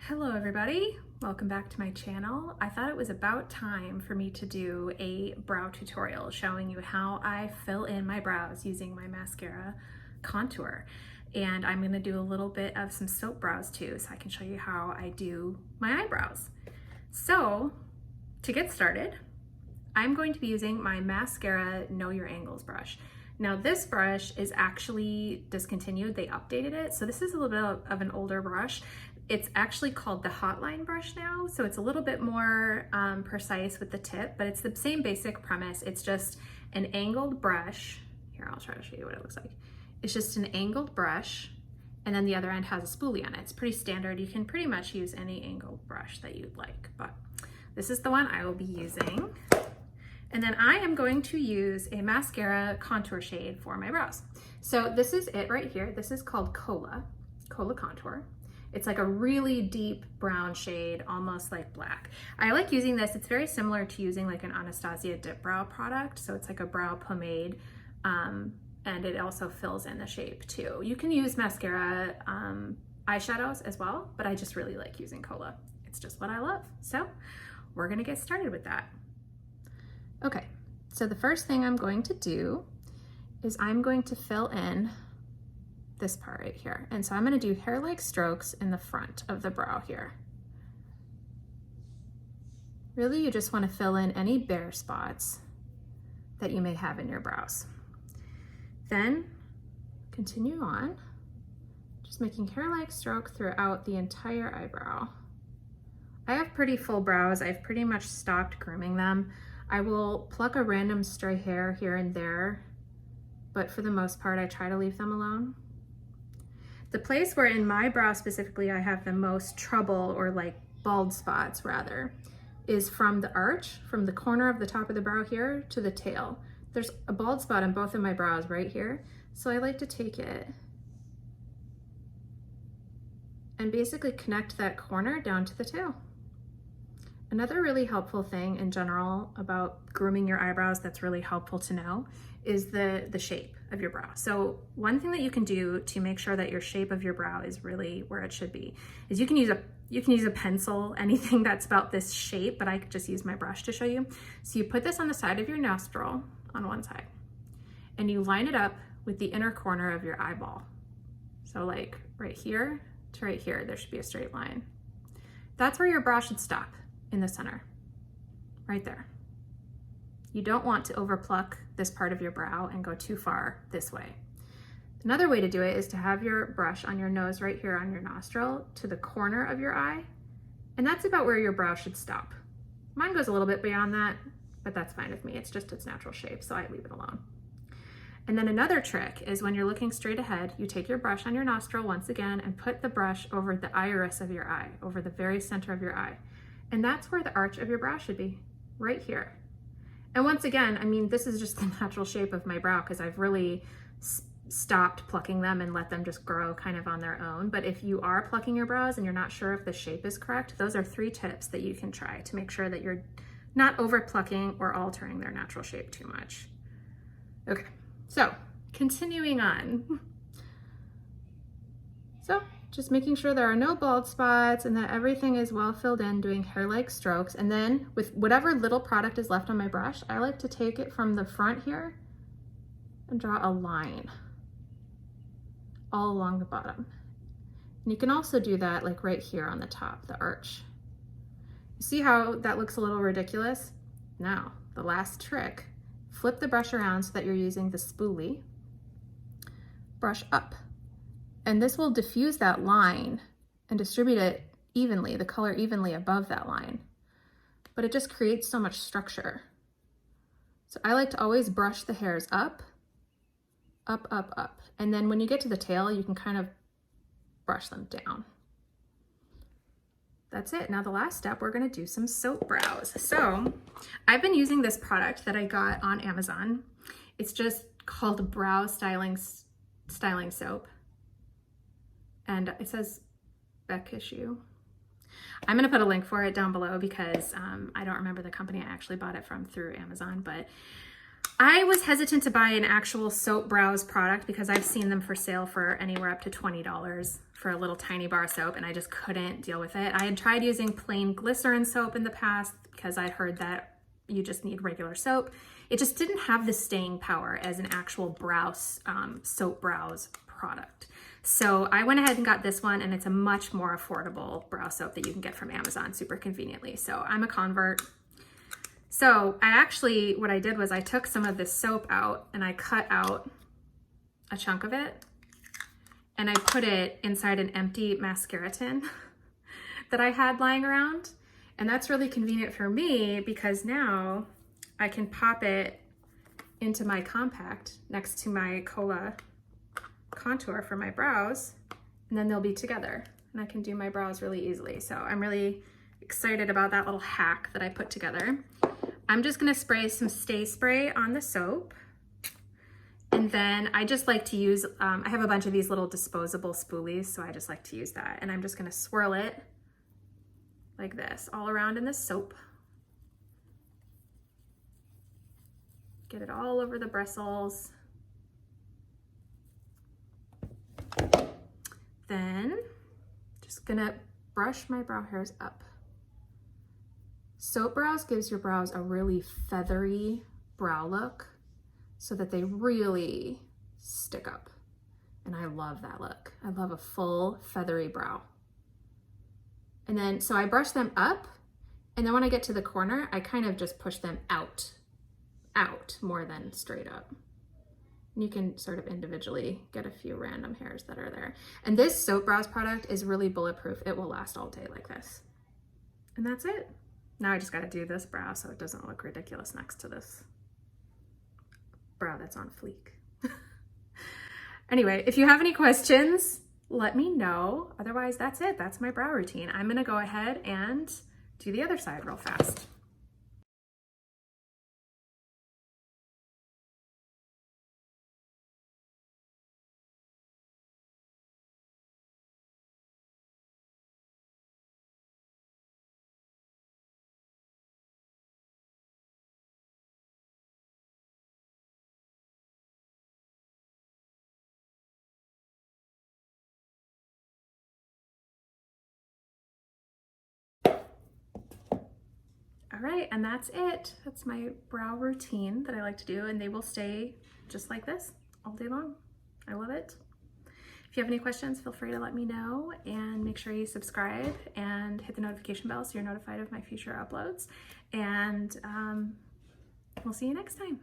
Hello everybody, welcome back to my channel. I thought it was about time for me to do a brow tutorial showing you how I fill in my brows using my mascara contour. And I'm gonna do a little bit of some soap brows too, so I can show you how I do my eyebrows. So to get started, I'm going to be using my Maskcara Know Your Angles brush. Now this brush is actually discontinued, they updated it. So this is a little bit of an older brush. It's actually called the Hotline brush now, so it's a little bit more precise with the tip, but it's the same basic premise. It's just an angled brush. Here, I'll try to show you what it looks like. It's just an angled brush, and then the other end has a spoolie on it. It's pretty standard. You can pretty much use any angled brush that you'd like, but this is the one I will be using. And then I am going to use a mascara contour shade for my brows. So this is it right here. This is called Cola Contour. It's like a really deep brown shade, almost like black. I like using this. It's very similar to using like an Anastasia dip brow product. So it's like a brow pomade, and it also fills in the shape too. You can use mascara eyeshadows as well, but I just really like using Cola. It's just what I love. So we're gonna get started with that. Okay, so the first thing I'm going to do is I'm going to fill in this part right here. And so I'm gonna do hair-like strokes in the front of the brow here. Really, you just wanna fill in any bare spots that you may have in your brows. Then continue on, just making hair-like stroke throughout the entire eyebrow. I have pretty full brows. I've pretty much stopped grooming them. I will pluck a random stray hair here and there, but for the most part, I try to leave them alone. The place where in my brow specifically I have the most trouble, or like bald spots rather, is from the arch, from the corner of the top of the brow here to the tail. There's a bald spot on both of my brows right here. So I like to take it and basically connect that corner down to the tail. Another really helpful thing in general about grooming your eyebrows that's really helpful to know is the shape of your brow. So one thing that you can do to make sure that your shape of your brow is really where it should be is you can use a pencil, anything that's about this shape, but I could just use my brush to show you. So you put this on the side of your nostril on one side, and you line it up with the inner corner of your eyeball. So like right here to right here, there should be a straight line. That's where your brow should stop, in the center, right there. You don't want to overpluck this part of your brow and go too far this way. Another way to do it is to have your brush on your nose right here on your nostril to the corner of your eye, and that's about where your brow should stop. Mine goes a little bit beyond that, but that's fine with me. It's just its natural shape, so I leave it alone. And then another trick is when you're looking straight ahead, you take your brush on your nostril once again and put the brush over the iris of your eye, over the very center of your eye. And that's where the arch of your brow should be, right here. And once again, I mean, this is just the natural shape of my brow because I've really stopped plucking them and let them just grow kind of on their own. But if you are plucking your brows and you're not sure if the shape is correct, those are 3 tips that you can try to make sure that you're not over plucking or altering their natural shape too much. Okay, so continuing on. So just making sure there are no bald spots and that everything is well filled in, doing hair-like strokes. And then with whatever little product is left on my brush, I like to take it from the front here and draw a line all along the bottom. And you can also do that like right here on the top, the arch. You see how that looks a little ridiculous? Now, the last trick, flip the brush around so that you're using the spoolie, brush up. And this will diffuse that line and distribute it evenly, the color evenly above that line. But it just creates so much structure. So I like to always brush the hairs up, up, up, up. And then when you get to the tail, you can kind of brush them down. That's it. Now the last step, we're gonna do some soap brows. So I've been using this product that I got on Amazon. It's just called Brow Styling Soap. And it says Bekishu. I'm gonna put a link for it down below because I don't remember the company I actually bought it from through Amazon, but I was hesitant to buy an actual soap brows product because I've seen them for sale for anywhere up to $20 for a little tiny bar of soap, and I just couldn't deal with it. I had tried using plain glycerin soap in the past because I'd heard that you just need regular soap. It just didn't have the staying power as an actual brows, soap brows product. So I went ahead and got this one, and it's a much more affordable brow soap that you can get from Amazon super conveniently. So I'm a convert. So what I did was I took some of this soap out and I cut out a chunk of it and I put it inside an empty mascara tin that I had lying around. And that's really convenient for me because now I can pop it into my compact next to my Cola contour for my brows, and then they'll be together and I can do my brows really easily. So I'm really excited about that little hack that I put together. I'm just gonna spray some Stay Spray on the soap. And then I just like to use, I have a bunch of these little disposable spoolies, so I just like to use that. And I'm just gonna swirl it like this, all around in the soap. Get it all over the bristles. Then just gonna brush my brow hairs up. Soap brows gives your brows a really feathery brow look so that they really stick up. And I love that look. I love a full feathery brow. And then, so I brush them up, and then when I get to the corner, I kind of just push them out more than straight up. And you can sort of individually get a few random hairs that are there. And this soap brows product is really bulletproof. It will last all day like this. And that's it. Now I just gotta do this brow so it doesn't look ridiculous next to this brow that's on fleek. Anyway, if you have any questions, let me know. Otherwise, that's it. That's my brow routine. I'm gonna go ahead and do the other side real fast. All right, and that's it. That's my brow routine that I like to do, and they will stay just like this all day long. I love it. If you have any questions, feel free to let me know, and make sure you subscribe and hit the notification bell so you're notified of my future uploads. And we'll see you next time.